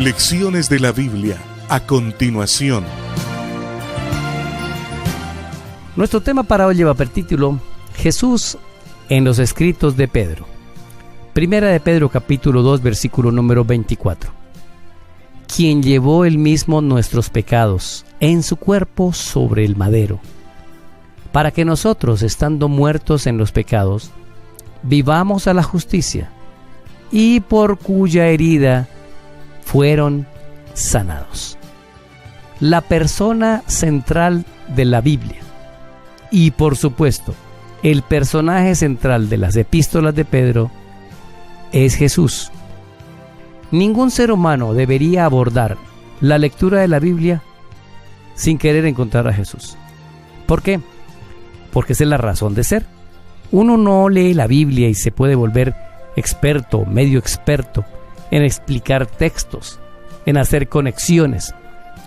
Lecciones de la Biblia, a continuación. Nuestro tema para hoy lleva por título Jesús en los escritos de Pedro. Primera de Pedro capítulo 2 versículo número 24. Quien llevó él mismo nuestros pecados en su cuerpo sobre el madero, para que nosotros, estando muertos en los pecados, vivamos a la justicia, y por cuya herida fueron sanados. La persona central de la Biblia, y por supuesto, el personaje central de las epístolas de Pedro, es Jesús. Ningún ser humano debería abordar la lectura de la Biblia sin querer encontrar a Jesús. ¿Por qué? Porque esa es la razón de ser. Uno no lee la Biblia y se puede volver experto, medio experto, en explicar textos, en hacer conexiones,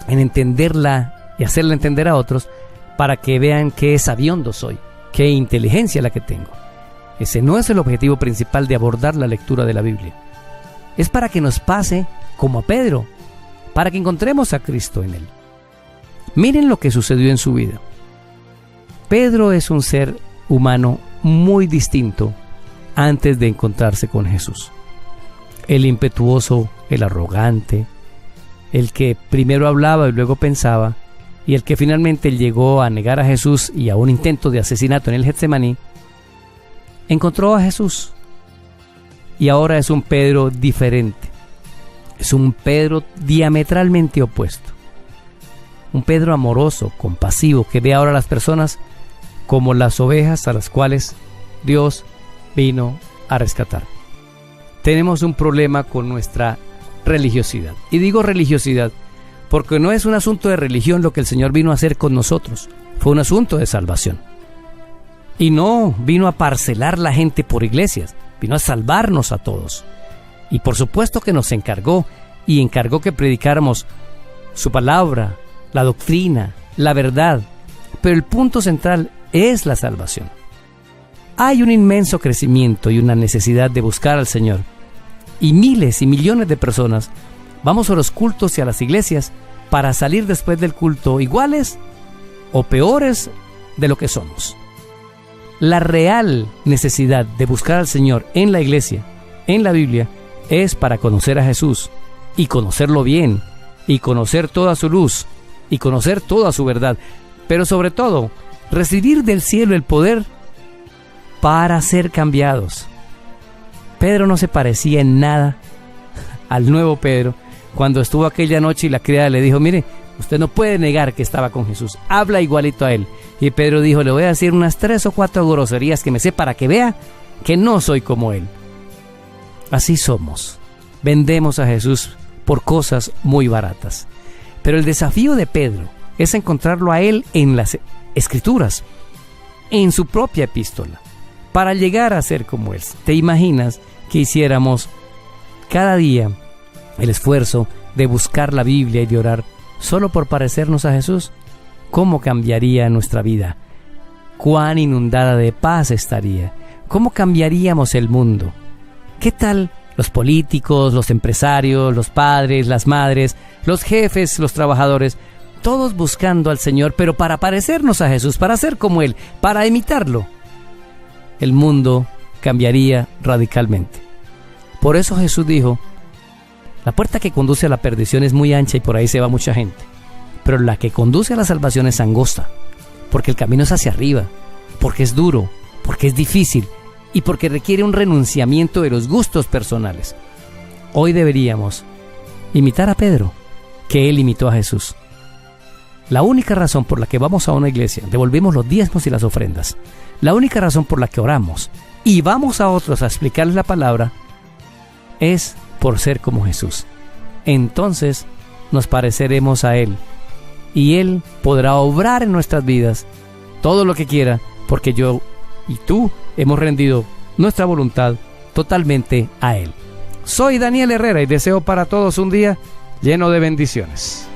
en entenderla y hacerla entender a otros para que vean qué sabiondo soy, qué inteligencia la que tengo. Ese no es el objetivo principal de abordar la lectura de la Biblia. Es para que nos pase como a Pedro, para que encontremos a Cristo en él. Miren lo que sucedió en su vida. Pedro es un ser humano muy distinto antes de encontrarse con Jesús. El impetuoso, el arrogante, el que primero hablaba y luego pensaba, y el que finalmente llegó a negar a Jesús y a un intento de asesinato en el Getsemaní, encontró a Jesús. Y ahora es un Pedro diferente. Es un Pedro diametralmente opuesto. Un Pedro amoroso, compasivo, que ve ahora a las personas como las ovejas a las cuales Dios vino a rescatar. Tenemos un problema con nuestra religiosidad. Y digo religiosidad porque no es un asunto de religión lo que el Señor vino a hacer con nosotros. Fue un asunto de salvación. Y no vino a parcelar la gente por iglesias. Vino a salvarnos a todos. Y por supuesto que nos encargó que predicáramos su palabra, la doctrina, la verdad. Pero el punto central es la salvación. Hay un inmenso crecimiento y una necesidad de buscar al Señor. Y miles y millones de personas vamos a los cultos y a las iglesias para salir después del culto iguales o peores de lo que somos. La real necesidad de buscar al Señor en la iglesia, en la Biblia, es para conocer a Jesús y conocerlo bien y conocer toda su luz y conocer toda su verdad, pero sobre todo recibir del cielo el poder para ser cambiados. Pedro no se parecía en nada al nuevo Pedro cuando estuvo aquella noche y la criada le dijo: mire, usted no puede negar que estaba con Jesús, habla igualito a él. Y Pedro dijo: le voy a decir unas 3 o 4 groserías que me sé para que vea que no soy como él. Así somos. Vendemos a Jesús por cosas muy baratas. Pero el desafío de Pedro es encontrarlo a él en las Escrituras, en su propia epístola, para llegar a ser como él. ¿Te imaginas que hiciéramos cada día el esfuerzo de buscar la Biblia y de orar solo por parecernos a Jesús? ¿Cómo cambiaría nuestra vida? ¿Cuán inundada de paz estaría? ¿Cómo cambiaríamos el mundo? ¿Qué tal los políticos, los empresarios, los padres, las madres, los jefes, los trabajadores, todos buscando al Señor, pero para parecernos a Jesús, para ser como Él, para imitarlo? El mundo cambiaría radicalmente. Por eso Jesús dijo: la puerta que conduce a la perdición es muy ancha y por ahí se va mucha gente, pero la que conduce a la salvación es angosta, porque el camino es hacia arriba, porque es duro, porque es difícil y porque requiere un renunciamiento de los gustos personales. Hoy deberíamos imitar a Pedro, que él imitó a Jesús. La única razón por la que vamos a una iglesia, devolvemos los diezmos y las ofrendas, la única razón por la que oramos y vamos a otros a explicarles la palabra, es por ser como Jesús. Entonces nos pareceremos a Él y Él podrá obrar en nuestras vidas todo lo que quiera, porque yo y tú hemos rendido nuestra voluntad totalmente a Él. Soy Daniel Herrera y deseo para todos un día lleno de bendiciones.